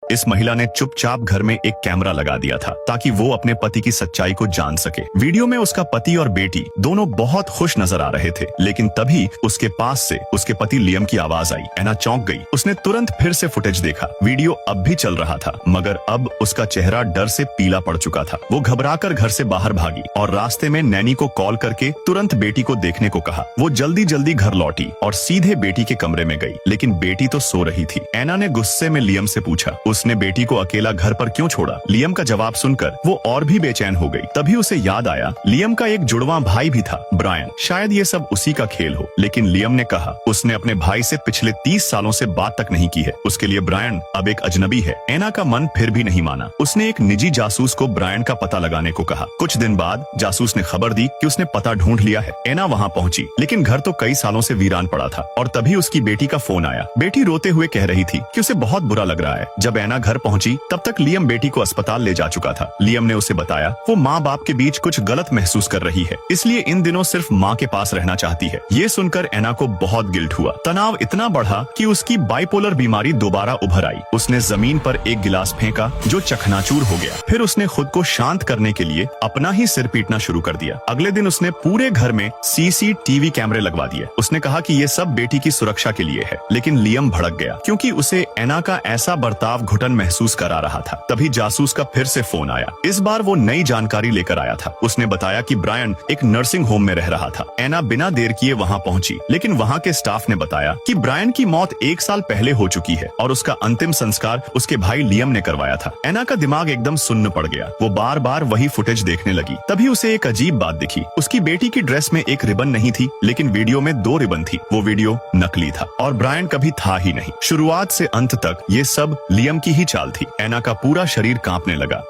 इस महिला ने चुपचाप घर में एक कैमरा लगा दिया था ताकि वो अपने पति की सच्चाई को जान सके। वीडियो में उसका पति और बेटी दोनों बहुत खुश नजर आ रहे थे, लेकिन तभी उसके पास से उसके पति लियम की आवाज आई। एना चौंक गई। उसने तुरंत फिर से फुटेज देखा। वीडियो अब भी चल रहा था, मगर अब उसका चेहरा डर से पीला पड़ चुका था। वो घबराकर घर से बाहर भागी और रास्ते में नैनी को कॉल करके तुरंत बेटी को देखने को कहा। वो जल्दी जल्दी घर लौटी और सीधे बेटी के कमरे में गई, लेकिन बेटी तो सो रही थी। एना ने गुस्से में लियम से पूछा, उसने बेटी को अकेला घर पर क्यों छोड़ा? लियम का जवाब सुनकर वो और भी बेचैन हो गई। तभी उसे याद आया, लियम का एक जुड़वां भाई भी था, ब्रायन। शायद ये सब उसी का खेल हो। लेकिन लियम ने कहा उसने अपने भाई से पिछले 30 सालों से बात तक नहीं की है। उसके लिए ब्रायन अब एक अजनबी है। एना का मन फिर भी नहीं माना। उसने एक निजी जासूस को ब्रायन का पता लगाने को कहा। कुछ दिन बाद जासूस ने खबर दी कि उसने पता ढूंढ लिया है। एना वहाँ पहुंची, लेकिन घर तो कई सालों से वीरान पड़ा था। और तभी उसकी बेटी का फोन आया। बेटी रोते हुए कह रही थी कि उसे बहुत बुरा लग रहा है। जब एना घर पहुंची तब तक लियम बेटी को अस्पताल ले जा चुका था। लियम ने उसे बताया वो माँ बाप के बीच कुछ गलत महसूस कर रही है, इसलिए इन दिनों सिर्फ माँ के पास रहना चाहती है। ये सुनकर एना को बहुत गिल्ट हुआ। तनाव इतना बढ़ा कि उसकी बाइपोलर बीमारी दोबारा उभर आई। उसने जमीन पर एक गिलास फेंका जो चकनाचूर हो गया। फिर उसने खुद को शांत करने के लिए अपना ही सिर पीटना शुरू कर दिया। अगले दिन उसने पूरे घर में सीसीटीवी कैमरे लगवा दिए। उसने कहा कि ये सब बेटी की सुरक्षा के लिए है। लेकिन लियम भड़क गया क्योंकि उसे एना का ऐसा बर्ताव घुटन महसूस करा रहा था। तभी जासूस का फिर से फोन आया। इस बार वो नई जानकारी लेकर आया था। उसने बताया कि ब्रायन एक नर्सिंग होम में रह रहा था। एना बिना देर किए वहां पहुंची, लेकिन वहां के स्टाफ ने बताया कि ब्रायन की मौत 1 साल पहले हो चुकी है और उसका अंतिम संस्कार उसके भाई लियम ने करवाया था। एना का दिमाग एकदम सुन्न पड़ गया। वो बार बार वही फुटेज देखने लगी। तभी उसे एक अजीब बात दिखी। उसकी बेटी की ड्रेस में एक रिबन नहीं थी, लेकिन वीडियो में 2 रिबन थी। वो वीडियो नकली था और ब्रायन कभी था ही नहीं। शुरुआत से अंत तक ये सब लियम की ही चाल थी। एना का पूरा शरीर कांपने लगा।